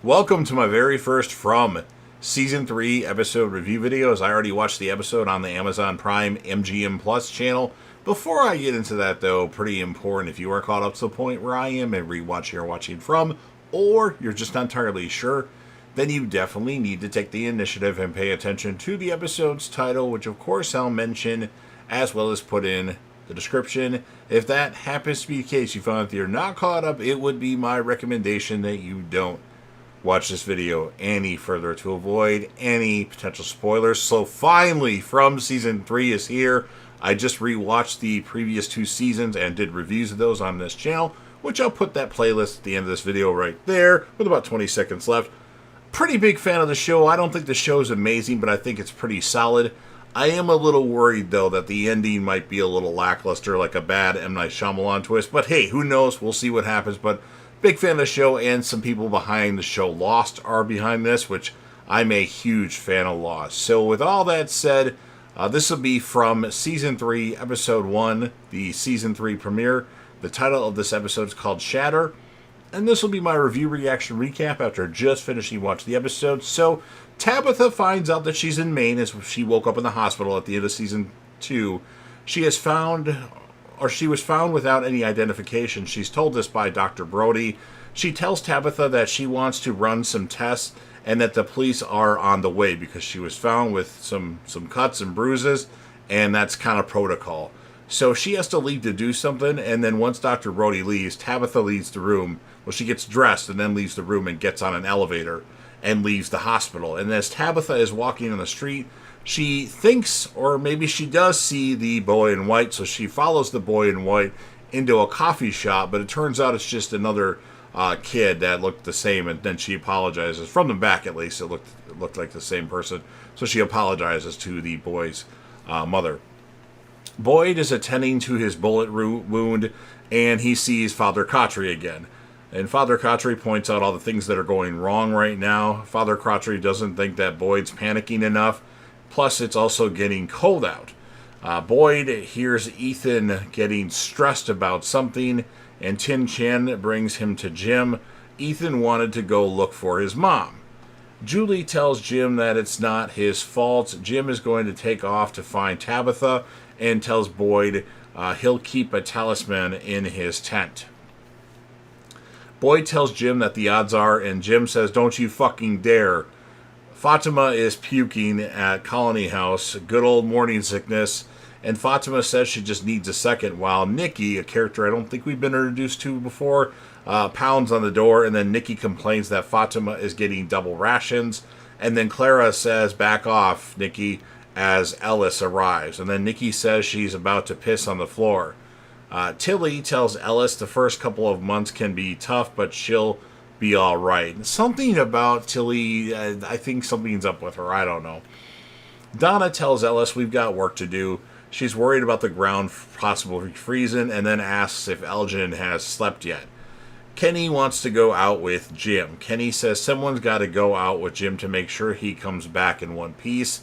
Welcome to my very first From Season 3 episode review videos. I already watched the episode on the Amazon Prime MGM Plus channel. Before I get into that, though, pretty important, if you are caught up to the point where I am and rewatching or watching from, or you're just not entirely sure, then you definitely need to take the initiative and pay attention to the episode's title, which of course I'll mention as well as put in the description. If that happens to be the case, you found that you're not caught up, it would be my recommendation that you don't watch this video any further to avoid any potential spoilers. So finally, From Season 3 is here. I just rewatched the previous two seasons and did reviews of those on this channel, which I'll put that playlist at the end of this video right there with about 20 seconds left. Pretty big fan of the show. I don't think the show is amazing, but I think it's pretty solid. I am a little worried, though, that the ending might be a little lackluster, like a bad M. Night Shyamalan twist. But hey, who knows? We'll see what happens. But big fan of the show, and some people behind the show Lost are behind this, which I'm a huge fan of Lost. So with all that said, this will be from Season 3, Episode 1, the Season 3 premiere. The title of this episode is called Shatter, and this will be my review reaction recap after just finishing watching the episode. So Tabitha finds out that she's in Maine as she woke up in the hospital at the end of Season 2. She was found without any identification. She's told this by Dr. Brody. She tells Tabitha that she wants to run some tests and that the police are on the way because she was found with some cuts and bruises, and that's kind of protocol. So she has to leave to do something, and then once Dr. Brody leaves, Tabitha leaves the room. Well, she gets dressed and then leaves the room and gets on an elevator and leaves the hospital. And as Tabitha is walking on the street, she thinks, or maybe she does see the boy in white, so she follows the boy in white into a coffee shop, but it turns out it's just another kid that looked the same, and then she apologizes. From the back, at least, it looked like the same person, so she apologizes to the boy's mother. Boyd is attending to his bullet wound, and he sees Father Kotry again. And Father Kotry points out all the things that are going wrong right now. Father Kotry doesn't think that Boyd's panicking enough. Plus, it's also getting cold out. Boyd hears Ethan getting stressed about something, and Tian-Chen brings him to Jim. Ethan wanted to go look for his mom. Julie tells Jim that it's not his fault. Jim is going to take off to find Tabitha and tells Boyd he'll keep a talisman in his tent. Boyd tells Jim that the odds are, and Jim says, "Don't you fucking dare." Fatima is puking at Colony House, good old morning sickness, and Fatima says she just needs a second, while Nikki, a character I don't think we've been introduced to before, pounds on the door, and then Nikki complains that Fatima is getting double rations, and then Clara says, "Back off, Nikki," as Ellis arrives, and then Nikki says she's about to piss on the floor. Tilly tells Ellis the first couple of months can be tough, but she'll be all right. Something about Tilly, I think something's up with her. I don't know. Donna tells Ellis we've got work to do. She's worried about the ground possibly freezing, and then asks if Elgin has slept yet. Kenny wants to go out with Jim. Kenny says someone's got to go out with Jim to make sure he comes back in one piece.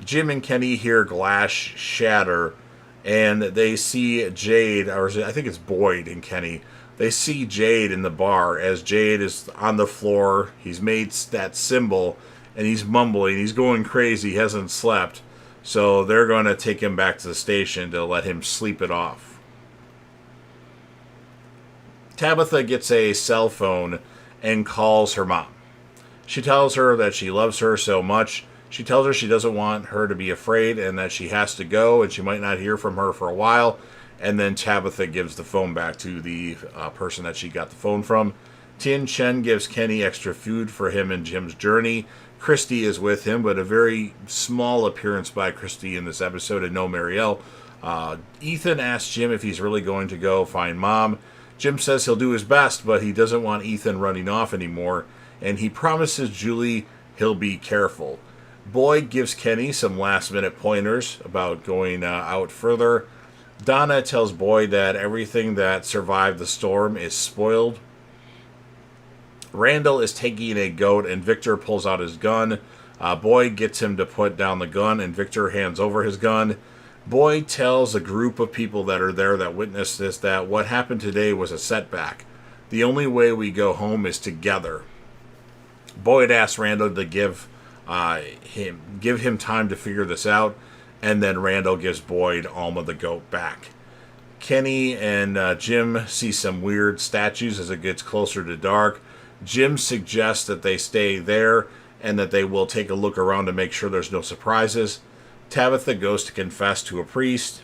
Jim and Kenny hear glass shatter, and they see Jade, or I think it's Boyd and Kenny. They see Jade in the bar as Jade is on the floor. He's made that symbol, and he's mumbling. He's going crazy. He hasn't slept. So they're going to take him back to the station to let him sleep it off. Tabitha gets a cell phone and calls her mom. She tells her that she loves her so much. She tells her she doesn't want her to be afraid and that she has to go and she might not hear from her for a while. And then Tabitha gives the phone back to the person that she got the phone from. Tian-Chen gives Kenny extra food for him in Jim's journey. Christy is with him, but a very small appearance by Christy in this episode, and no Marielle. Ethan asks Jim if he's really going to go find Mom. Jim says he'll do his best, but he doesn't want Ethan running off anymore, and he promises Julie he'll be careful. Boyd gives Kenny some last-minute pointers about going out further. Donna tells Boyd that everything that survived the storm is spoiled. Randall is taking a goat, and Victor pulls out his gun. Boyd gets him to put down the gun, and Victor hands over his gun. Boyd tells a group of people that are there that witnessed this that what happened today was a setback. The only way we go home is together. Boyd asks Randall to give him time to figure this out, and then Randall gives Boyd Alma the goat back. Kenny and Jim see some weird statues as it gets closer to dark. Jim suggests that they stay there and that they will take a look around to make sure there's no surprises. Tabitha goes to confess to a priest,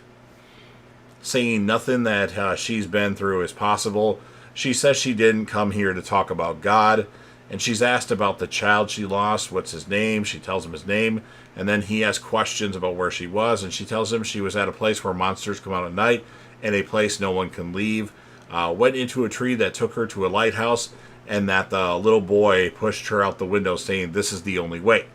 saying nothing that she's been through is possible. She says she didn't come here to talk about God, and she's asked about the child she lost. What's his name? She tells him his name, and then he asks questions about where she was, and she tells him she was at a place where monsters come out at night, and a place no one can leave. Went into a tree that took her to a lighthouse, and that the little boy pushed her out the window, saying, "This is the only way."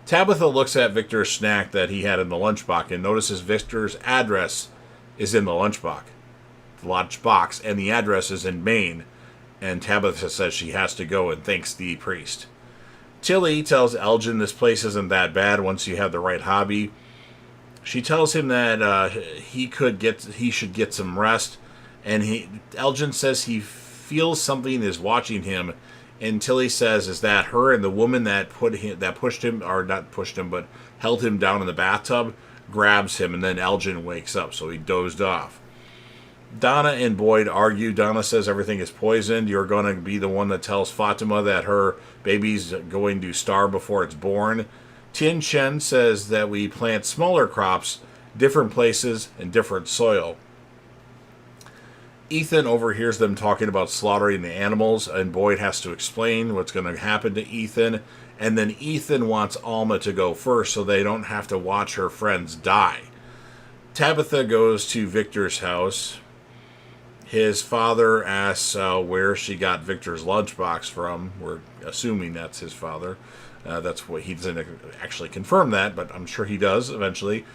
Tabitha looks at Victor's snack that he had in the lunchbox and notices Victor's address is in the lunchbox, and the address is in Maine. And Tabitha says she has to go and thanks the priest. Tilly tells Elgin this place isn't that bad once you have the right hobby. She tells him that he should get some rest, and Elgin says he feels something is watching him. And Tilly says, "Is that her?" And the woman that pushed him, or not pushed him, but held him down in the bathtub, grabs him, and then Elgin wakes up, so he dozed off. Donna and Boyd argue. Donna says everything is poisoned. You're going to be the one that tells Fatima that her baby's going to starve before it's born. Tian-Chen says that we plant smaller crops, different places, and different soil. Ethan overhears them talking about slaughtering the animals, and Boyd has to explain what's going to happen to Ethan. And then Ethan wants Alma to go first so they don't have to watch her friends die. Tabitha goes to Victor's house. His father asks where she got Victor's lunchbox from. We're assuming that's his father. That's what he doesn't actually confirm that, but I'm sure he does eventually.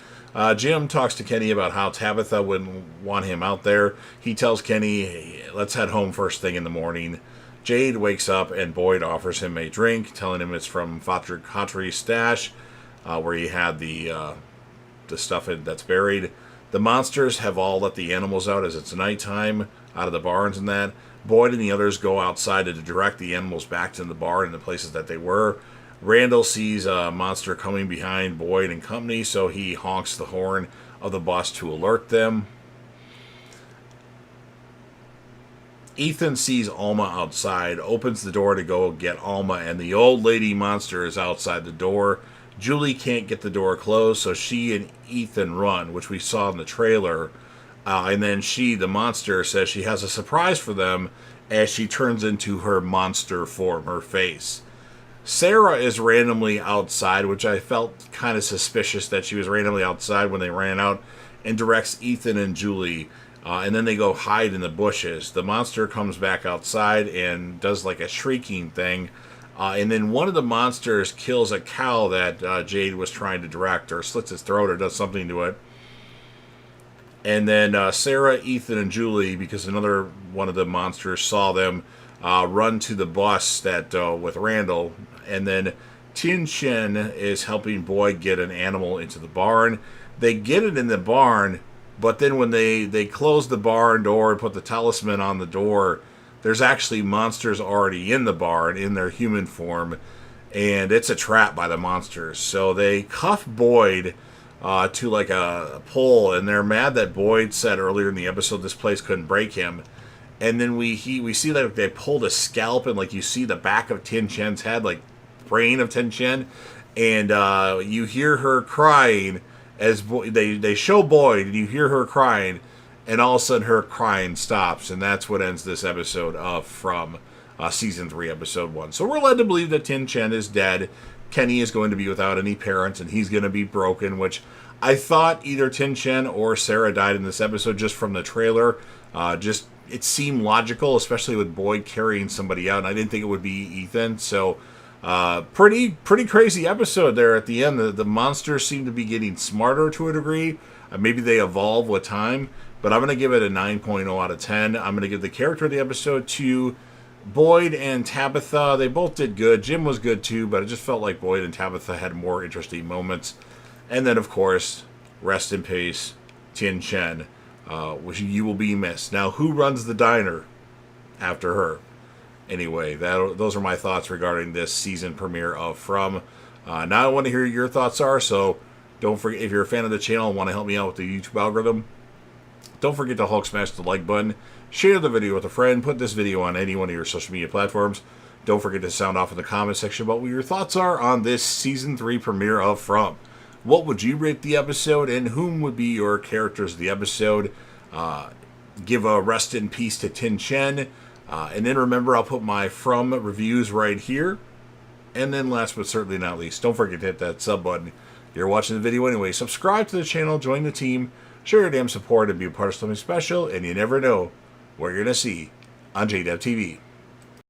Jim talks to Kenny about how Tabitha wouldn't want him out there. He tells Kenny, "Hey, let's head home first thing in the morning." Jade wakes up and Boyd offers him a drink, telling him it's from Khatri's stash, where he had the stuff that's buried. The monsters have all let the animals out as it's nighttime, out of the barns and that. Boyd and the others go outside to direct the animals back to the barn and the places that they were. Randall sees a monster coming behind Boyd and company, so he honks the horn of the bus to alert them. Ethan sees Alma outside, opens the door to go get Alma, and the old lady monster is outside the door. Julie can't get the door closed, so she and Ethan run, which we saw in the trailer. And then the monster, says she has a surprise for them as she turns into her monster form, her face. Sarah is randomly outside, which I felt kind of suspicious that she was randomly outside when they ran out, and directs Ethan and Julie. And then they go hide in the bushes. The monster comes back outside and does like a shrieking thing. And then one of the monsters kills a cow that Jade was trying to direct, or slits its throat, or does something to it. And then Sarah, Ethan, and Julie, because another one of the monsters saw them, run to the bus that with Randall. And then Tian-Chen is helping Boyd get an animal into the barn. They get it in the barn, but then when they close the barn door and put the talisman on the door, there's actually monsters already in the barn in their human form, and it's a trap by the monsters. So they cuff Boyd to like a pole, and they're mad that Boyd said earlier in the episode this place couldn't break him. And then we see that they pulled a scalp, and like you see the back of Tian-Chen's head, like brain of Tian-Chen, and you hear her crying as they show Boyd, and you hear her crying, and all of a sudden her crying stops, and that's what ends this episode from season 3, episode 1. So we're led to believe that Tian-Chen is dead. Kenny is going to be without any parents, and he's going to be broken, which I thought either Tian-Chen or Sarah died in this episode just from the trailer. It seemed logical, especially with Boyd carrying somebody out, and I didn't think it would be Ethan. So pretty crazy episode there at the end. The monsters seem to be getting smarter to a degree. Maybe they evolve with time, but I'm going to give it a 9.0 out of 10. I'm going to give the character of the episode to Boyd and Tabitha. They both did good. Jim was good too, but it just felt like Boyd and Tabitha had more interesting moments. And then, of course, rest in peace, Tian-Chen, which you will be missed. Now, who runs the diner after her? Anyway, those are my thoughts regarding this season premiere of From. Now I want to hear your thoughts are, so don't forget, if you're a fan of the channel and want to help me out with the YouTube algorithm, don't forget to Hulk smash the like button, share the video with a friend, put this video on any one of your social media platforms. Don't forget to sound off in the comment section about what your thoughts are on this Season 3 premiere of From. What would you rate the episode, and whom would be your characters of the episode? Give a rest in peace to Tian-Chen. And then remember, I'll put my From reviews right here. And then last but certainly not least, don't forget to hit that sub button. If you're watching the video anyway, subscribe to the channel, join the team, show your damn support, and be a part of something special, and you never know what you're going to see on JDevTV.